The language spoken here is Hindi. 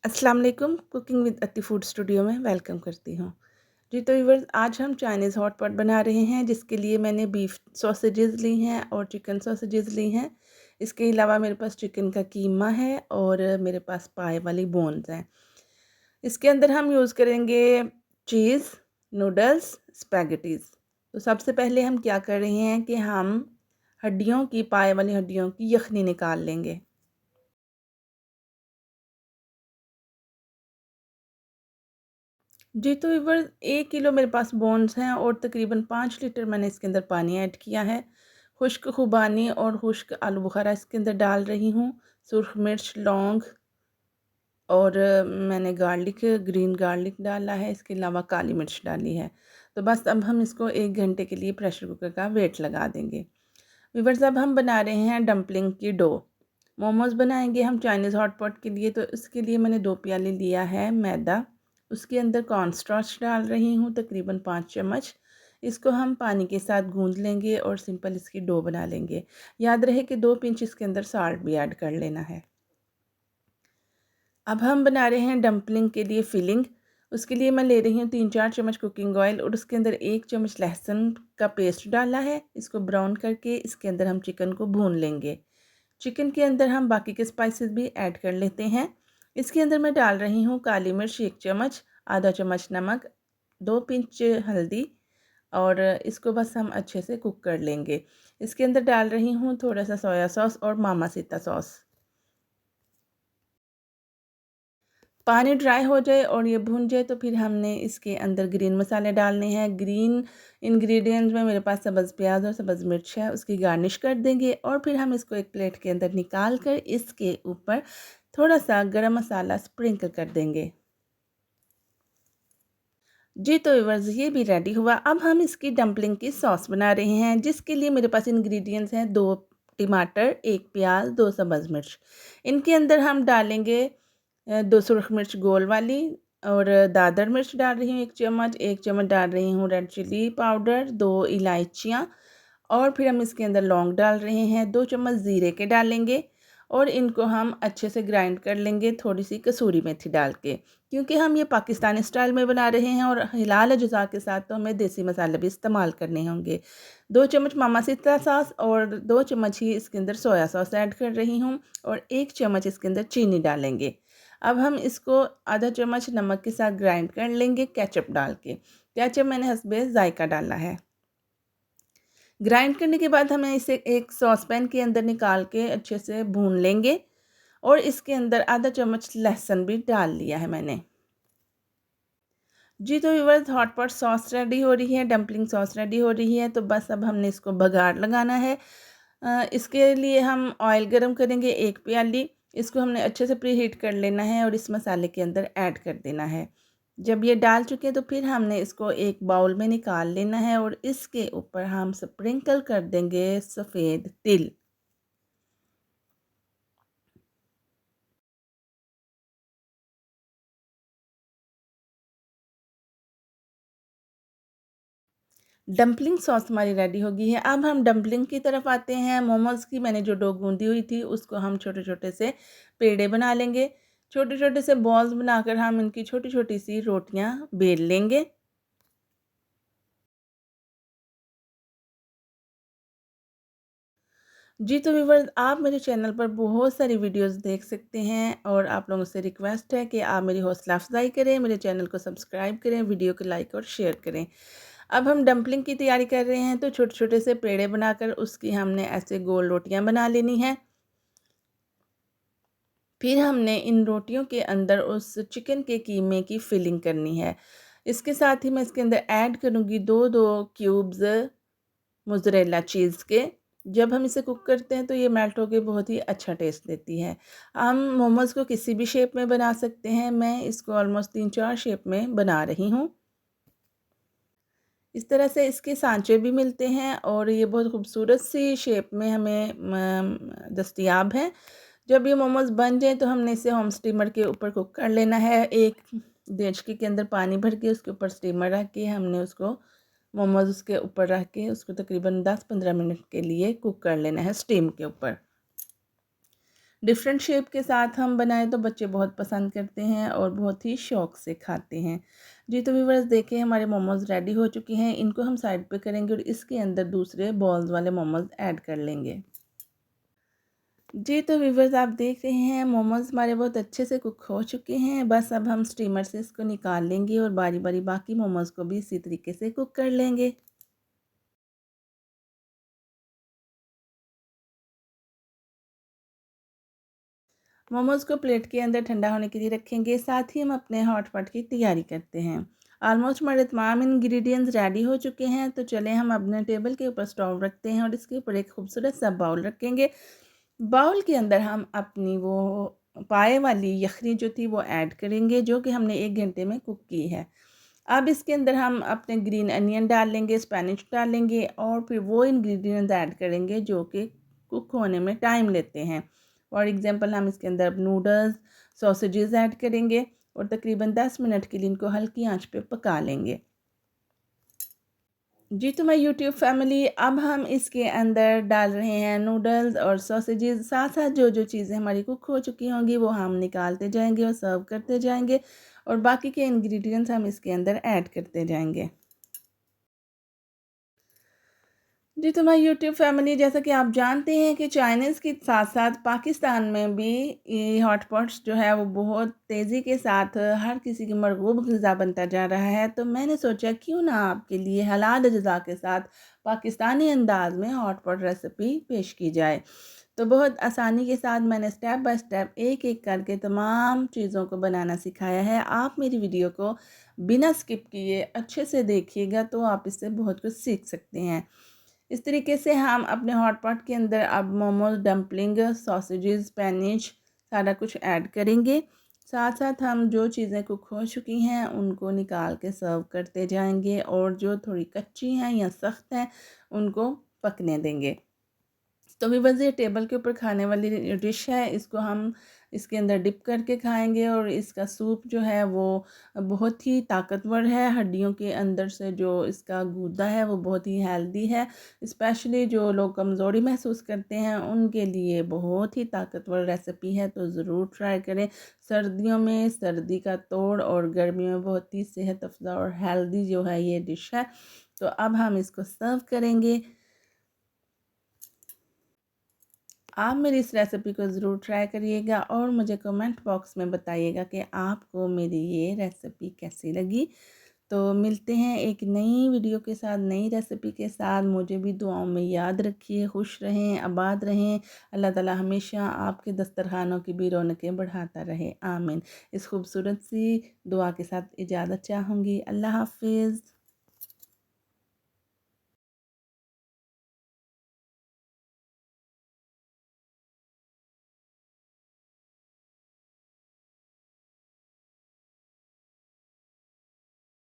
अस्सलाम वालेकुम। कुकिंग विद अत्ती फूड स्टूडियो में वेलकम करती हूँ। जी तो व्यूअर्स, आज हम चाइनीज़ हॉट पॉट बना रहे हैं, जिसके लिए मैंने बीफ सॉसेजेस ली हैं और चिकन सॉसेजेस ली हैं। इसके अलावा मेरे पास चिकन का कीमा है और मेरे पास पाए वाली बोन्स हैं। इसके अंदर हम यूज़ करेंगे चीज़, नूडल्स, स्पैगेटीज़। तो सबसे पहले हम क्या कर रहे हैं कि हम हड्डियों की, पाए वाली हड्डियों की यखनी निकाल लेंगे। जी, तो व्यूअर्स 1 किलो मेरे पास बोन्स हैं और तकरीबन 5 लीटर मैंने इसके अंदर पानी ऐड किया है। खुश्क खुबानी और खुश्क आलू बुखारा इसके अंदर डाल रही हूँ। सुर्ख मिर्च, लौंग और मैंने गार्लिक, ग्रीन गार्लिक डाला है। इसके अलावा काली मिर्च डाली है। तो बस अब हम इसको 1 घंटे के लिए प्रेशर कुकर का वेट लगा देंगे। व्यूअर्स, अब हम बना रहे हैं डम्पलिंग की डो। मोमोज़ बनाएंगे हम चाइनीज़ हॉट पॉट के लिए, तो इसके लिए मैंने 2 प्याले लिया है मैदा। उसके अंदर कॉर्नस्टार्च डाल रही हूँ तकरीबन 5 चम्मच। इसको हम पानी के साथ गूंद लेंगे और सिंपल इसकी डो बना लेंगे। याद रहे कि 2 पिंच इसके अंदर साल्ट भी ऐड कर लेना है। अब हम बना रहे हैं डम्पलिंग के लिए फिलिंग। उसके लिए मैं ले रही हूँ 3-4 चम्मच कुकिंग ऑयल और उसके अंदर 1 चम्मच लहसुन का पेस्ट डाला है। इसको ब्राउन करके इसके अंदर हम चिकन को भून लेंगे। चिकन के अंदर हम बाकी के स्पाइसेस भी ऐड कर लेते हैं। इसके अंदर मैं डाल रही हूँ काली मिर्च 1 चम्मच, आधा चम्मच नमक, 2 पिंच हल्दी और इसको बस हम अच्छे से कुक कर लेंगे। इसके अंदर डाल रही हूँ थोड़ा सा सोया सॉस और मामासिता सॉस। पानी ड्राई हो जाए और ये भुन जाए तो फिर हमने इसके अंदर ग्रीन मसाले डालने हैं। ग्रीन इंग्रेडिएंट्स में मेरे पास सब्ज़ प्याज और सब्ज़ मिर्च है, उसकी गार्निश कर देंगे और फिर हम इसको एक प्लेट के अंदर निकाल कर इसके ऊपर थोड़ा सा गरम मसाला स्प्रिंकल कर देंगे। जी तो व्यूअर्स, ये भी रेडी हुआ। अब हम इसकी डम्पलिंग की सॉस बना रहे हैं, जिसके लिए मेरे पास इंग्रेडिएंट्स हैं 2 टमाटर, 1 प्याज, 2 सब्ज़ मिर्च। इनके अंदर हम डालेंगे 2 सुरख मिर्च गोल वाली और दादर मिर्च डाल रही हूँ 1 चम्मच, 1 चम्मच डाल रही हूँ रेड चिली पाउडर, 2 इलायचियाँ और फिर हम इसके अंदर लौंग डाल रहे हैं, 2 चम्मच ज़ीरे के डालेंगे और इनको हम अच्छे से ग्राइंड कर लेंगे थोड़ी सी कसूरी मेथी डाल के। क्योंकि हम ये पाकिस्तानी स्टाइल में बना रहे हैं और हिलाल अज़ा के साथ तो हमें देसी मसाले भी इस्तेमाल करने होंगे। 2 चम्मच मामासिता सॉस और 2 चम्मच ही इसके अंदर सोया सॉस ऐड कर रही हूँ और 1 चम्मच इसके अंदर चीनी डालेंगे। अब हम इसको आधा चम्मच नमक के साथ ग्राइंड कर लेंगे केचप डाल के। केचप मैंने हस्बे ज़ायका डाला है। ग्राइंड करने के बाद हमें इसे एक सॉस पैन के अंदर निकाल के अच्छे से भून लेंगे और इसके अंदर आधा चम्मच लहसुन भी डाल लिया है मैंने। जी तो viewers, hot pot sauce ready हो रही है, डम्पलिंग सॉस रेडी हो रही है, तो बस अब हमने इसको बघार लगाना है। इसके लिए हम ऑयल गरम करेंगे 1 प्याली। इसको हमने अच्छे से प्री हीट कर लेना है और इस मसाले के अंदर ऐड कर देना है। जब ये डाल चुके हैं तो फिर हमने इसको एक बाउल में निकाल लेना है और इसके ऊपर हम स्प्रिंकल कर देंगे सफ़ेद तिल। डम्पलिंग सॉस हमारी रेडी हो गई है। अब हम डम्पलिंग की तरफ आते हैं। मोमोज़ की मैंने जो डो गूँधी हुई थी उसको हम छोटे-छोटे से पेड़े बना लेंगे। छोटे-छोटे से बॉल्स बनाकर हम इनकी छोटी-छोटी सी रोटियाँ बेल लेंगे। जी तो व्यूअर्स, आप मेरे चैनल पर बहुत सारी वीडियोज़ देख सकते हैं और आप लोगों से रिक्वेस्ट है कि आप मेरी हौसला अफ़ज़ाई करें, मेरे चैनल को सब्सक्राइब करें, वीडियो को लाइक और शेयर करें। अब हम डम्पलिंग की तैयारी कर रहे हैं, तो छोटे-छोटे से पेड़े बनाकर उसकी हमने ऐसे गोल रोटियाँ बना लेनी हैं। फिर हमने इन रोटियों के अंदर उस चिकन के कीमे की फिलिंग करनी है। इसके साथ ही मैं इसके अंदर ऐड करूँगी 2-2 क्यूब्स मोज़रेला चीज़ के। जब हम इसे कुक करते हैं तो ये मेल्ट होके बहुत ही अच्छा टेस्ट देती है। हम मोमोज़ को किसी भी शेप में बना सकते हैं। मैं इसको ऑलमोस्ट 3-4 शेप में बना रही हूँ। इस तरह से इसके सांचे भी मिलते हैं और ये बहुत खूबसूरत सी शेप में हमें दस्तयाब हैं। जब ये मोमोज़ बन जाएँ तो हमने इसे होम स्टीमर के ऊपर कुक कर लेना है। एक देचकी के अंदर पानी भर के उसके ऊपर स्टीमर रख के हमने उसको मोमोज़ उसके ऊपर रख के उसको तकरीबन 10-15 मिनट के लिए कुक कर लेना है स्टीम के ऊपर। डिफरेंट शेप के साथ हम बनाएं तो बच्चे बहुत पसंद करते हैं और बहुत ही शौक़ से खाते हैं। जी तो व्यूअर्स देखिए हमारे मोमोज़ रेडी हो चुके हैं, इनको हम साइड पे करेंगे और इसके अंदर दूसरे बॉल्स वाले मोमोज़ ऐड कर लेंगे। जी तो व्यूअर्स आप देख रहे हैं मोमोज़ हमारे बहुत अच्छे से कुक हो चुके हैं। बस अब हम स्टीमर से इसको निकाल लेंगे और बारी बारी बाकी मोमोज़ को भी इसी तरीके से कुक कर लेंगे। मोमोज़ को प्लेट के अंदर ठंडा होने के लिए रखेंगे। साथ ही हम अपने हॉट पॉट की तैयारी करते हैं। ऑलमोस्ट हमारे तमाम इंग्रेडिएंट्स रेडी हो चुके हैं, तो चलें हम अपने टेबल के ऊपर स्टोव रखते हैं और इसके ऊपर एक खूबसूरत सा बाउल रखेंगे। बाउल के अंदर हम अपनी वो पाए वाली यखनी जो थी वो ऐड करेंगे, जो कि हमने 1 घंटे में कुक की है। अब इसके अंदर हम अपने ग्रीन अनियन डाल लेंगे, स्पेनिश डालेंगे और फिर वो इंग्रेडिएंट्स ऐड करेंगे जो कि कुक होने में टाइम लेते हैं। फॉर एग्ज़ाम्पल हम इसके अंदर नूडल्स, सॉसेजेस ऐड करेंगे और तकरीबन 10 मिनट के लिए इनको हल्की आंच पे पका लेंगे। जी तो माय यूट्यूब फैमिली, अब हम इसके अंदर डाल रहे हैं नूडल्स और सॉसेजेस। साथ साथ जो जो चीज़ें हमारी कुक हो चुकी होंगी वो हम निकालते जाएंगे और सर्व करते जाएंगे और बाकी के इंग्रेडिएंट्स हम इसके अंदर ऐड करते जाएंगे। जी तो माय यूट्यूब फैमिली, जैसा कि आप जानते हैं कि चाइनीज़ के साथ साथ पाकिस्तान में भी ये हॉट पॉट्स जो है वो बहुत तेज़ी के साथ हर किसी की मरगूब ग़िज़ा बनता जा रहा है। तो मैंने सोचा क्यों ना आपके लिए हलाल अज़ज़ा के साथ पाकिस्तानी अंदाज़ में हॉट पॉट रेसिपी पेश की जाए। तो बहुत आसानी के साथ मैंने स्टेप बाय स्टेप एक-एक करके तमाम चीज़ों को बनाना सिखाया है। आप मेरी वीडियो को बिना स्किप किए अच्छे से देखिएगा तो आप इससे बहुत कुछ सीख सकते हैं। इस तरीके से हम अपने हॉट पॉट के अंदर अब मोमोज, डम्पलिंग, सॉसेजेस, स्पेनिश सारा कुछ ऐड करेंगे। साथ साथ हम जो चीज़ें कुक हो चुकी हैं उनको निकाल के सर्व करते जाएंगे और जो थोड़ी कच्ची हैं या सख्त हैं उनको पकने देंगे। तो व्यूअर्स ये टेबल के ऊपर खाने वाली डिश है, इसको हम इसके अंदर डिप करके खाएंगे और इसका सूप जो है वो बहुत ही ताकतवर है। हड्डियों के अंदर से जो इसका गूदा है वो बहुत ही हेल्दी है। स्पेशली जो लोग कमज़ोरी महसूस करते हैं उनके लिए बहुत ही ताकतवर रेसिपी है, तो ज़रूर ट्राई करें। सर्दियों में सर्दी का तोड़ और गर्मियों में बहुत ही सेहत अफ़ज़ा और हेल्दी जो है ये डिश है। तो अब हम इसको सर्व करेंगे। आप मेरी इस रेसिपी को ज़रूर ट्राई करिएगा और मुझे कमेंट बॉक्स में बताइएगा कि आपको मेरी ये रेसिपी कैसी लगी। तो मिलते हैं एक नई वीडियो के साथ, नई रेसिपी के साथ। मुझे भी दुआओं में याद रखिए। खुश रहें, आबाद रहें। अल्लाह ताला हमेशा आपके दस्तरखानों की भी रौनकें बढ़ाता रहे। आमीन। इस खूबसूरत सी दुआ के साथ इजाज़त चाहूँगी। अल्लाह हाफ़िज़।